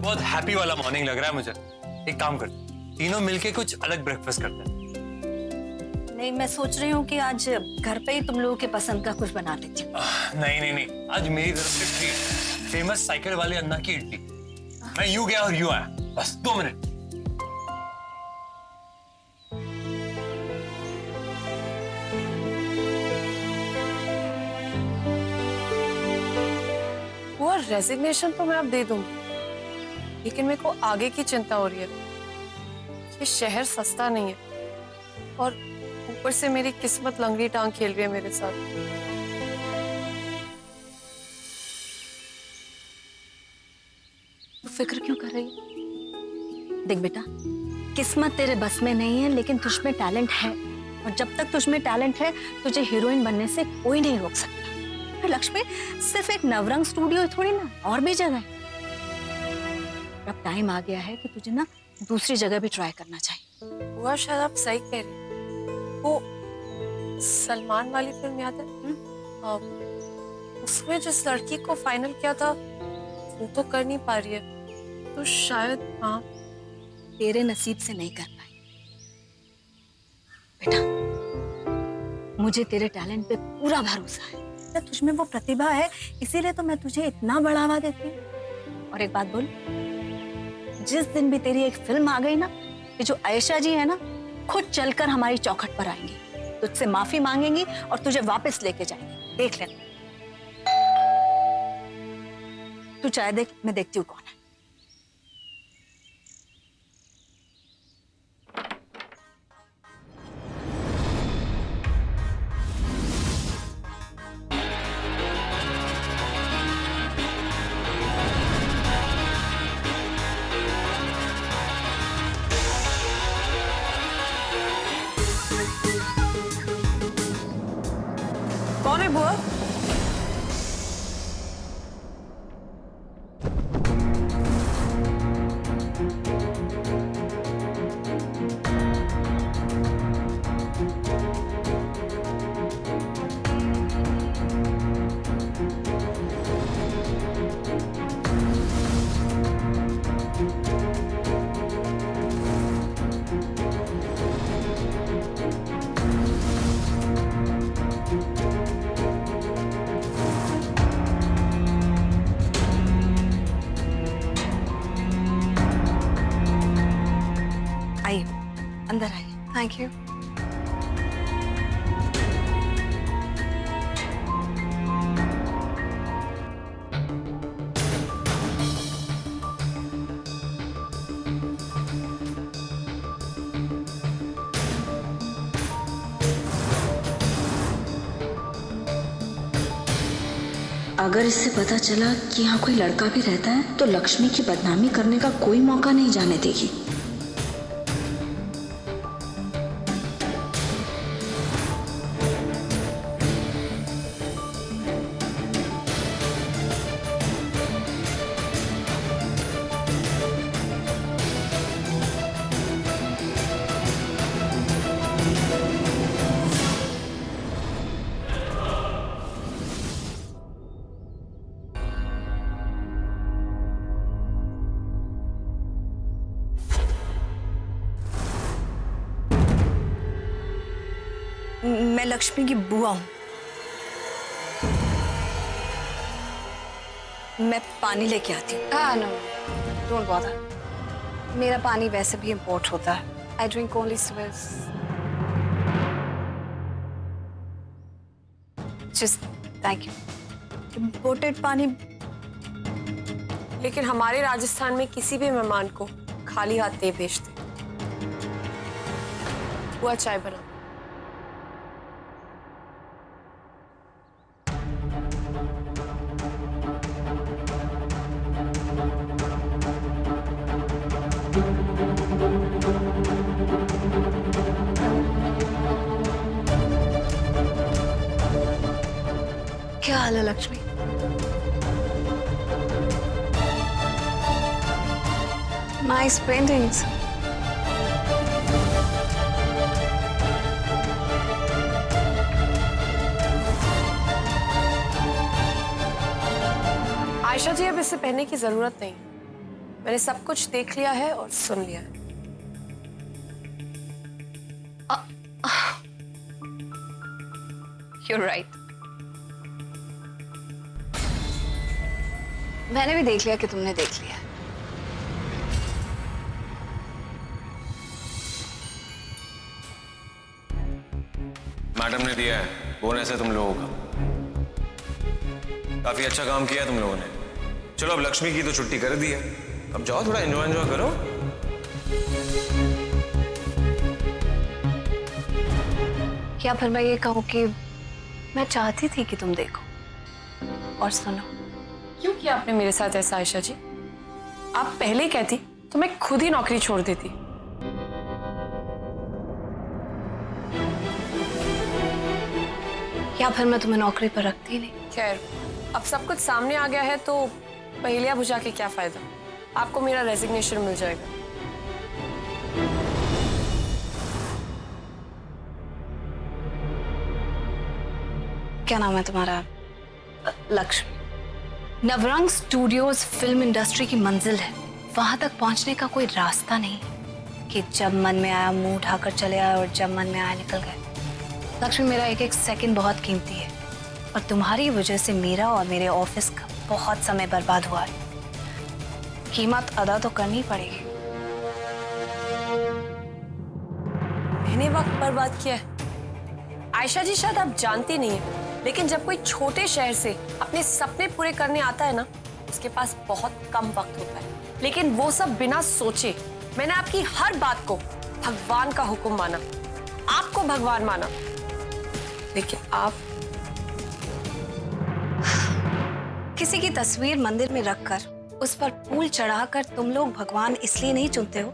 बहुत हैप्पी वाला मॉर्निंग लग रहा है मुझे। एक काम करते, तीनों मिलके कुछ अलग ब्रेकफास्ट करते हैं। नहीं, मैं सोच रही हूँ कि आज घर पे ही तुम लोगों के पसंद का कुछ बना देती हूँ। नहीं, आज मेरी तरफ से ट्रीट, फेमस साइकिल वाले अन्ना की इडली। मैं यूं गया और यूं आया, बस 2 मिनट। वो रेजिग्नेशन तो मैं अब दे दूंगी, लेकिन मेरे को आगे की चिंता हो रही है। ये शहर सस्ता नहीं है और ऊपर से मेरी किस्मत लंगड़ी टांग खेल रही है मेरे साथ। तू फिक्र क्यों कर रही है? देख बेटा, किस्मत तेरे बस में नहीं है, लेकिन तुझ में टैलेंट है, और जब तक तुझ में टैलेंट है तुझे हीरोइन बनने से कोई नहीं रोक सकता। फिर लक्ष्मी, सिर्फ एक नवरंग स्टूडियो थोड़ी ना, और भी जगह है। अब टाइम आ गया है कि तुझे ना दूसरी जगह भी ट्राई करना चाहिए। वो शायद आप सही कह रही हैं। वो सलमान वाली फिल्म याद है? उसमें जिस लड़की को फाइनल किया था वो तो कर नहीं पा रही है, तो शायद हाँ तेरे नसीब से नहीं कर पाई बेटा। मुझे तेरे टैलेंट पे पूरा भरोसा है। तुझमें वो प्रतिभा है, इसीलिए तो मैं तुझे इतना बढ़ावा देती हूँ। और एक बात बोल, जिस दिन भी तेरी एक फिल्म आ गई ना, ये जो आयशा जी है ना, खुद चलकर हमारी चौखट पर आएंगी, तुझसे माफी मांगेंगी और तुझे वापस लेके जाएंगी। देख लेना। तू चाय देख, मैं देखती हूँ कौन है। कौन है बुआ? आइए, अंदर आइए। Thank you. अगर इससे पता चला कि यहाँ कोई लड़का भी रहता है तो लक्ष्मी की बदनामी करने का कोई मौका नहीं जाने देगी। मैं लक्ष्मी की बुआ हूं। मैं पानी लेके आती हूँ। No, don't bother. मेरा पानी वैसे भी इम्पोर्ट होता है। I drink only Swiss. Just thank you. Imported पानी? लेकिन हमारे राजस्थान में किसी भी मेहमान को खाली हाथ नहीं भेजते। बुआ चाय बना। क्या हाल है लक्ष्मी? Nice paintings. आयशा जी, अब इसे पहनने की जरूरत नहीं। मैंने सब कुछ देख लिया है और सुन लिया है। You're right. मैंने भी देख लिया कि तुमने देख लिया। मैडम ने दिया है बोनस है तुम लोगों का। काफी अच्छा काम किया है तुम लोगों ने। चलो अब लक्ष्मी की तो छुट्टी कर दी है, अब जाओ थोड़ा एंजॉय करो। या फिर मैं ये कहूँ कि मैं चाहती थी कि तुम देखो और सुनो। क्यों किया आपने मेरे साथ ऐसा आयशा जी? आप पहले ही कहती तो मैं खुद ही नौकरी छोड़ देती। या फिर मैं तुम्हें नौकरी पर रखती ही नहीं। खैर, अब सब कुछ सामने आ गया है तो पहेलियां बुझा के क्या फायदा। आपको मेरा रेजिग्नेशन मिल जाएगा। क्या नाम है तुम्हारा? Lakshmi. Navrang studios film industry की मंजिल है, वहां तक पहुंचने का कोई रास्ता नहीं कि जब मन में आया मुंह उठाकर चले आए और जब मन में आया निकल गए। लक्ष्मी, मेरा एक एक सेकंड बहुत कीमती है और तुम्हारी वजह से मेरा और मेरे ऑफिस का बहुत समय बर्बाद हुआ है। कीमत अदा तो करनी पड़ेगी। मैंने वक्त बर्बाद किया है? आयशा जी, शायद आप जानती नहीं है, लेकिन जब कोई छोटे शहर से अपने सपने पूरे करने आता है ना, उसके पास बहुत कम वक्त होता है। लेकिन वो सब बिना सोचे मैंने आपकी हर बात को भगवान का हुक्म माना, आपको भगवान माना। लेकिन आप किसी की तस्वीर मंदिर में रखकर उस पर फूल चढ़ाकर तुम लोग भगवान इसलिए नहीं चुनते हो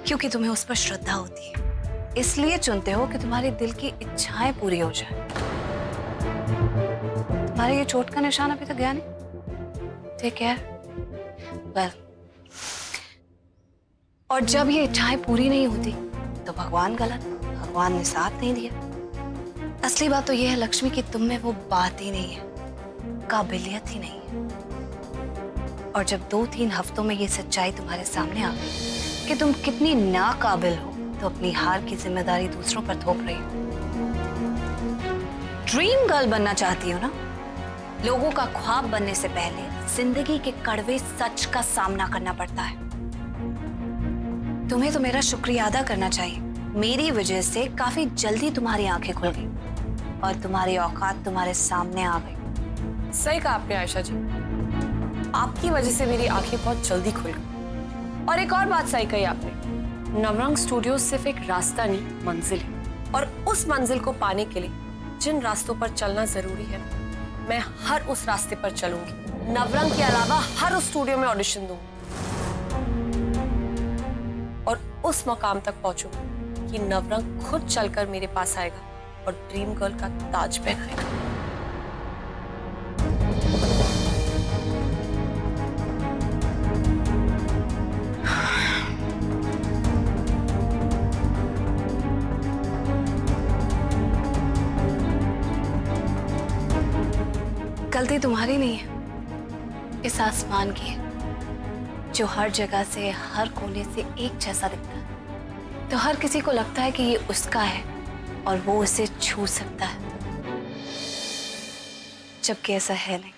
क्योंकि तुम्हें उस पर श्रद्धा होती है, इसलिए चुनते हो कि तुम्हारे दिल की इच्छाएं पूरी हो जाए। तुम्हारे ये चोट का निशान अभी तक गया नहीं? ठीक है, वेल, और जब ये इच्छाएं पूरी नहीं होती तो भगवान गलत, भगवान ने साथ नहीं दिया। असली बात तो ये है लक्ष्मी कि तुम में वो बात ही नहीं है, काबिलियत ही नहीं है। और जब 2-3 हफ्तों में ये सच्चाई तुम्हारे सामने आ गई कि तुम कितनी नाकाबिल हो, तो अपनी हार की जिम्मेदारी दूसरों पर थोप रही हो। ड्रीम गर्ल बनना चाहती हो ना? लोगों का ख्वाब बनने से पहले जिंदगी के कड़वे सच का सामना करना पड़ता है। तुम्हें तो मेरा शुक्रिया अदा करना चाहिए। मेरी वजह से काफी जल्दी तुम्हारी आंखें खुल गई और तुम्हारी औकात तुम्हारे सामने आ गई। सही कहा आपने आयशा जी, आपकी वजह से मेरी आंखें बहुत जल्दी खुल गई। और एक और बात सही कही आपने, नवरंग स्टूडियो सिर्फ एक रास्ता नहीं, मंजिल है। और उस मंजिल को पाने के लिए जिन रास्तों पर चलना जरूरी है, मैं हर उस रास्ते पर चलूंगी। नवरंग के अलावा हर उस स्टूडियो में ऑडिशन दूंगी और उस मकाम तक पहुंचूंगी कि नवरंग खुद चलकर मेरे पास आएगा और ड्रीम गर्ल का ताज पहनाएगा। गलती तुम्हारी नहीं है, इस आसमान की है जो हर जगह से, हर कोने से एक जैसा दिखता है। तो हर किसी को लगता है कि ये उसका है और वो उसे छू सकता है, जबकि ऐसा है नहीं।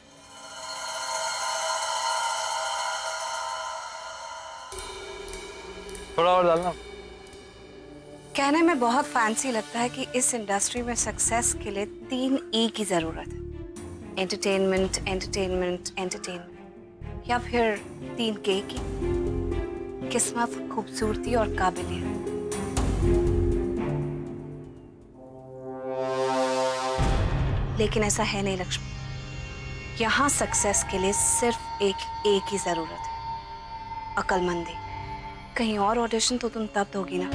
थोड़ा और डालना। कहने में बहुत फैंसी लगता है कि इस इंडस्ट्री में सक्सेस के लिए 3 E की जरूरत है, एंटरटेनमेंट, एंटरटेनमेंट, एंटरटेनमेंट, या फिर 3 K की, किस्मत, खूबसूरती और काबिलियत। लेकिन ऐसा है नहीं लक्ष्मी, यहाँ सक्सेस के लिए सिर्फ एक A की जरूरत है, अक्लमंदी। कहीं और ऑडिशन तो तुम तब दोगी ना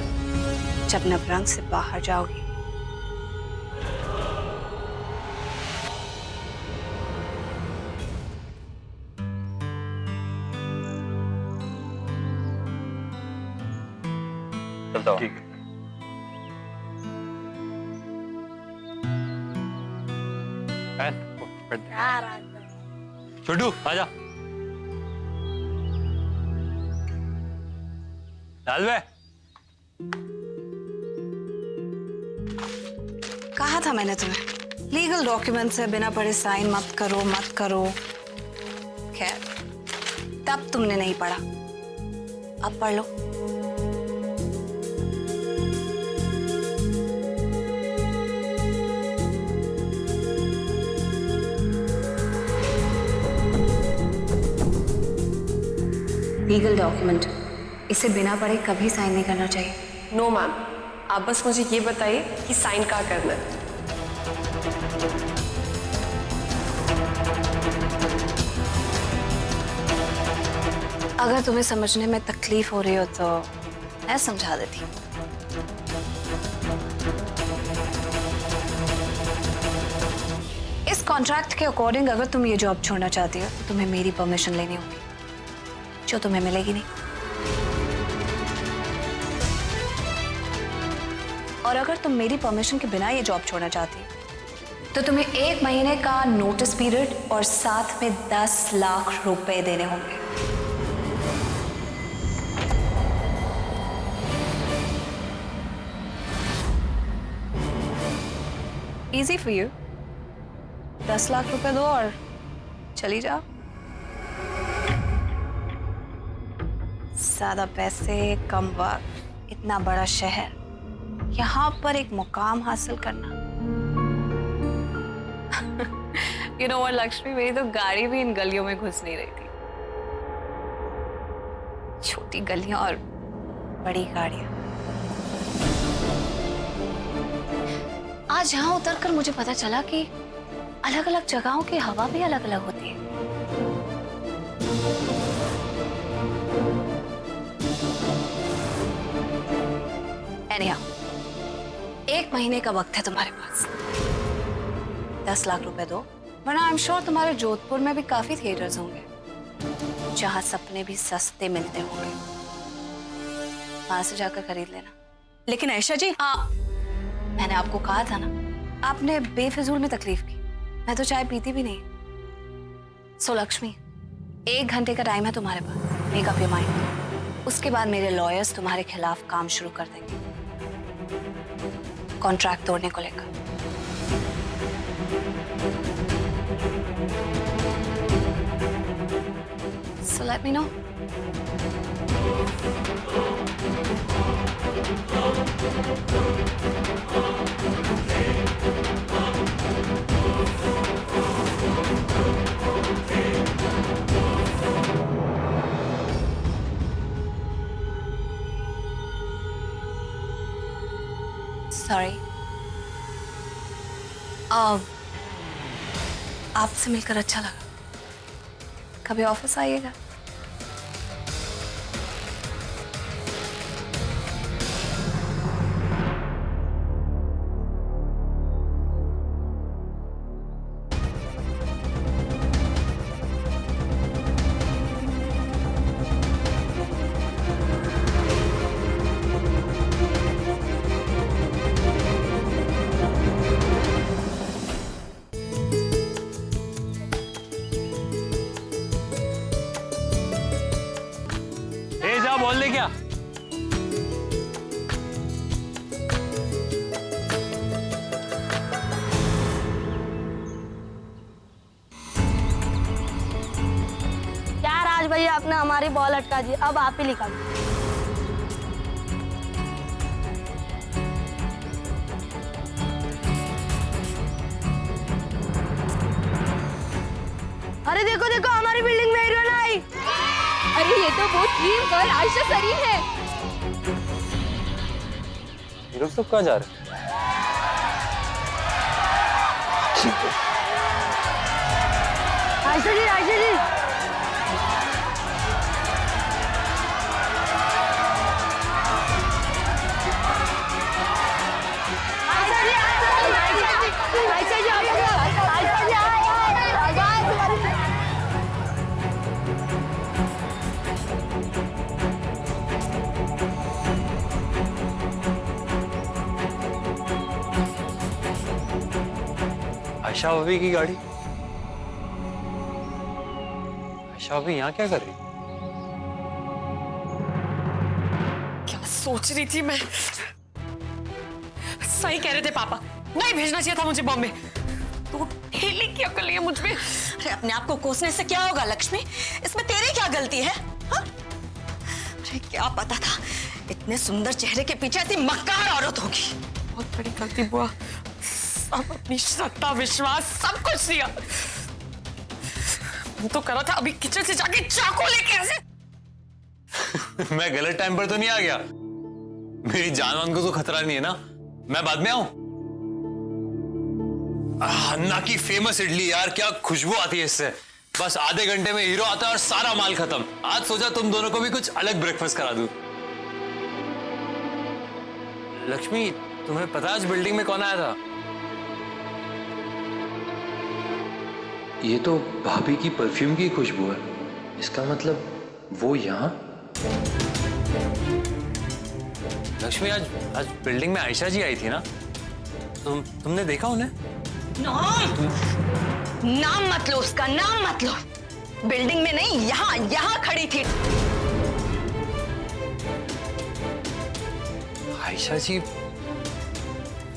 जब नवरंग से बाहर जाओगी। चलता हूँ। ठीक है। छोटू आजा। लालवे, कहा था मैंने तुम्हें लीगल डॉक्यूमेंट से बिना पढ़े साइन मत करो मत करो। खैर, तब तुमने नहीं पढ़ा, अब पढ़ लो। लीगल डॉक्यूमेंट, इसे बिना पढ़े कभी साइन नहीं करना चाहिए। नो मैम, आप बस मुझे ये बताइए कि साइन कहाँ करना है। अगर तुम्हें समझने में तकलीफ हो रही हो तो मैं समझा देती हूँ। इस कॉन्ट्रैक्ट के अकॉर्डिंग अगर तुम ये जॉब छोड़ना चाहती हो तो तुम्हें मेरी परमिशन लेनी होगी, जो तुम्हें मिलेगी नहीं। और अगर तुम मेरी परमिशन के बिना ये जॉब छोड़ना चाहती हो तो तुम्हें 1 महीने का नोटिस पीरियड और साथ में 10 लाख रुपए देने होंगे। Easy for you. 10 लाख रुपए दो और चली जाओ। ज्यादा पैसे, कम वक्त, इतना बड़ा शहर, यहाँ पर एक मुकाम हासिल करना। You know what, लक्ष्मी, मेरी तो गाड़ी भी इन गलियों में घुस नहीं रही थी। छोटी गलियां और बड़ी गाड़ियां। आज यहाँ उतरकर मुझे पता चला कि अलग अलग जगहों की हवा भी अलग अलग होती है। Anyhow, 1 महीने का वक्त है तुम्हारे पास। 10 लाख रुपए दो, वरना आई एम श्योर तुम्हारे जोधपुर में भी काफी थिएटर्स होंगे जहां सपने भी सस्ते मिलते होंगे। वहां से जाकर खरीद लेना। लेकिन आयशा जी, मैंने आपको कहा था ना, आपने बेफिजूल में तकलीफ की। मैं तो चाय पीती भी नहीं। सो लक्ष्मी, 1 घंटे का टाइम है तुम्हारे पास। Make up your mind. उसके बाद मेरे लॉयर्स तुम्हारे खिलाफ काम शुरू कर देंगे, कॉन्ट्रैक्ट तोड़ने को लेकर। So let me know. Sorry. आपसे मिलकर अच्छा लगा। कभी ऑफिस आइएगा। बोल दे क्या? क्या राज भैया, आपने हमारी बॉल अटका दी, अब आप ही निकाल। अरे देखो देखो, हमारी बिल्डिंग में हीरोइन आई। अरे ये तो वो ड्रीम गर्ल आयशा सरीन है। ये लोग सब कहाँ जा रहे हैं? आयशा जी, आयशा जी। आयशा भाभी की गाड़ी। आयशा भाभी यहाँ क्या कर रही? सोच रही थी मैं, सही कह रहे थे पापा, नहीं भेजना चाहिए था मुझे बॉम्बे। तो ठेले की अकल है मुझ में। अरे अपने आप को कोसने से क्या होगा लक्ष्मी, इसमें तेरी क्या गलती है हा? अरे क्या पता था इतने सुंदर चेहरे के पीछे ऐसी मक्कार औरत होगी। बहुत बड़ी गलती बुआ, सब अपनी श्रद्धा विश्वास सब कुछ दिया। मैं तो करा था अभी किचन से जाके चाकू लेके ऐसे। मैं गलत टाइम पर तो नहीं आ गया? मेरी जान वान को तो खतरा नहीं है ना? मैं बाद में आऊं? अन्ना की फेमस इडली यार, क्या खुशबू आती है इससे। बस आधे घंटे में हीरो आता है और सारा माल खत्म। आज सोचा तुम दोनों को भी कुछ अलग ब्रेकफास्ट करा दूं। लक्ष्मी, तुम्हें पता है आज बिल्डिंग में कौन आया था? ये तो भाभी की परफ्यूम की खुशबू है। इसका मतलब वो यहाँ? लक्ष्मी, आज बिल्डिंग में आयशा जी आई थी ना? तुमने देखा उन्हें? नाम मत लो उसका, नाम मत लो। बिल्डिंग में नहीं, यहाँ खड़ी थी। आयशा जी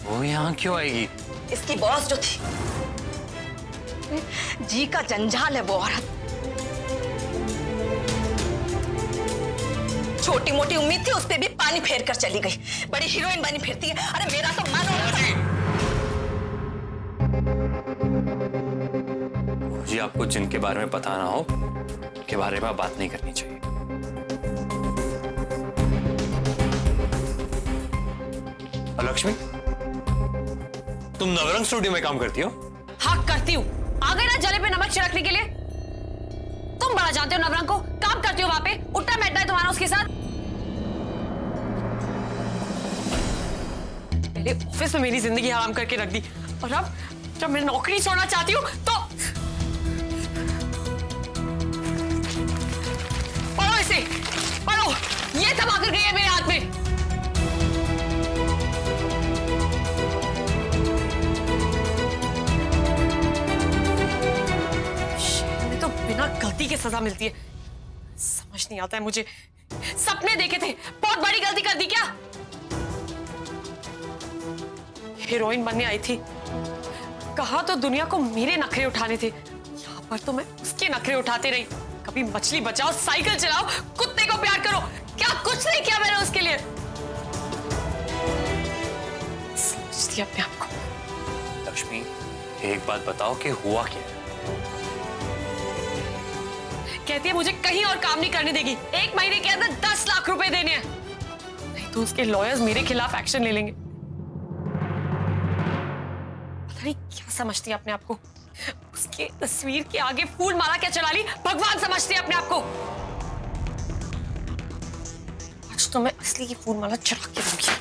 वो यहाँ क्यों आएगी? इसकी बॉस जो थी, जी का जंजाल है वो औरत। छोटी मोटी उम्मीद थी, उस पे भी पानी फेर कर चली गई। बड़ी हीरोइन बनी फिरती है। अरे मेरा तो मन हो जी, आपको जिनके बारे में पता ना हो के बारे में बात नहीं करनी चाहिए। और लक्ष्मी, तुम नवरंग स्टूडियो में काम करती हो? हाँ करती हूँ। आ गए ना जले पे नमक छिड़कने के लिए। तुम बड़ा जानते हो नवरंग को, काम करती हो वहां पे, उठना बैठना है तुम्हारा उसके साथ। पहले ऑफिस में मेरी जिंदगी हराम करके रख दी, और अब जब मैं नौकरी छोड़ना चाहती हूँ तो पढ़ो इसे, पढ़ो। ये सब आकर गई है मेरे हाथ में। तो बिना गलती के सजा मिलती है। समझ नहीं आता है मुझे। सपने देखे थे, बहुत बड़ी गलती कर दी क्या? हीरोइन बनने आई थी, कहा तो दुनिया को मेरे नखरे उठाने थे। यहाँ पर तो मैं उसके नखरे उठाते रही। कभी मछली बचाओ, साइकिल चलाओ, कुत्ते को प्यार करो, क्या कुछ नहीं किया मैंने उसके लिए। समझती अपने आप को। लक्ष्मी, एक बात बताओ कि हुआ क्या? कहती है मुझे कहीं और काम नहीं करने देगी। 1 महीने के अंदर 10 लाख रुपए देने हैं, नहीं तो उसके लॉयर्स मेरे खिलाफ एक्शन ले लेंगे। पता नहीं क्या समझती है अपने आप को। उसके तस्वीर के आगे फूल माला क्या चला ली, भगवान समझती है अपने आप को। आज तो मैं असली की फूल माला चढ़ा के दूंगी।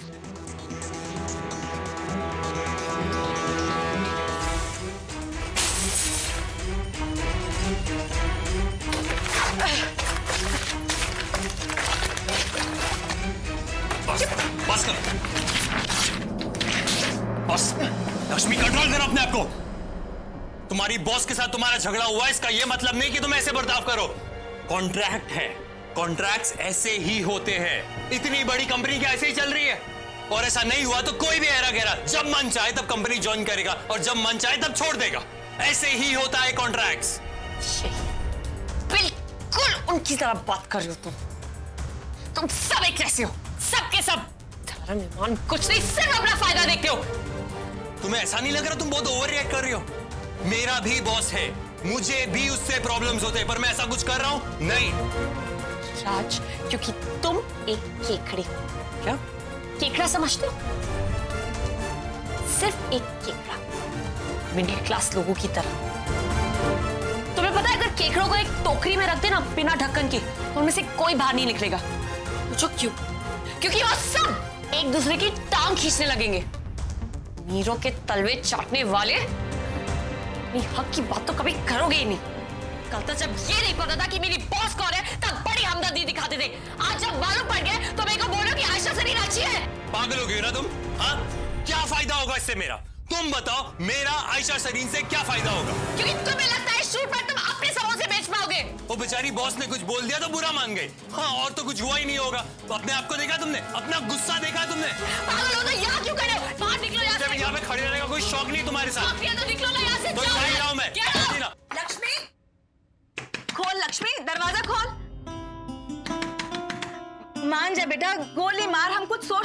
बस कर, बस। लक्ष्मी, कंट्रोल करो अपने आप को। तुम्हारी बॉस के साथ तुम्हारा झगड़ा हुआ, इसका यह मतलब नहीं कि तुम ऐसे बर्ताव करो। कॉन्ट्रैक्ट है, कॉन्ट्रैक्ट्स ऐसे ही होते हैं। इतनी बड़ी कंपनी क्या ऐसे ही चल रही है? और ऐसा नहीं हुआ तो कोई भी हेरा गेरा जब मन चाहे तब कंपनी ज्वाइन करेगा और जब मन चाहे तब छोड़ देगा। ऐसे ही होता है कॉन्ट्रैक्ट्स। बिल्कुल उनकी तरह बात कर रही हो तुम सब एक जैसे हो, सबके सब। धर्म ईमान कुछ नहीं, सिर्फ अपना फायदा देखते हो। तुम्हें ऐसा नहीं लग रहा तुम बहुत ओवर रिएक्ट कर रही हो? मेरा भी बॉस है, मुझे भी उससे प्रॉब्लम्स होते हैं, पर मैं ऐसा कुछ कर रहा हूं? नहीं राज, क्योंकि तुम एक केकड़ी। क्या? केकड़ा समझते हो? सिर्फ एक केकड़ा, मिडिल क्लास लोगों की तरह। तुम्हें पता है अगर केकड़ों को एक टोकरी में रख देना बिना ढक्कन के, तो उनमें से कोई बाहर नहीं निकलेगा। पूछो क्यों? क्योंकि वो सब एक दूसरे की टांग खींचने लगेंगे। मीरों के तलवे चाटने वाले, अपनी हक की बात तो कभी करोगे ही नहीं। कल तक जब ये नहीं पता था कि मेरी बॉस कौन है, तब बड़ी हमदर्दी दिखाते थे। आज जब मालूम पड़ गया तो मेरे को बोलो कि आयशा सरीन अच्छी है। पागल हो गई ना तुम? हाँ, क्या फायदा होगा इससे मेरा? तुम बताओ, मेरा आयशा सरीन से क्या फायदा होगा? क्योंकि तुम्हें लगता है शूट पर तुम अपने समोसे बेच पाओगे? वो बेचारी बॉस ने कुछ बोल दिया तो बुरा मान गई। हाँ, और तो कुछ हुआ ही नहीं होगा। तो अपने आप को देखा तुमने? अपना गुस्सा देखा तुमने? पागल हो तो यहाँ क्यों खड़े हो? बाहर निकलो यहाँ से। यहाँ पे खड़े रहने का कोई शौक नहीं तुम्हारे साथ। तो निकलो ना यहाँ से। तो जा ही रहा हूँ मैं। लक्ष्मी, खोल लक्ष्मी, दरवाजा खोल। मान जा बेटा, गोली मार, हम कुछ सोच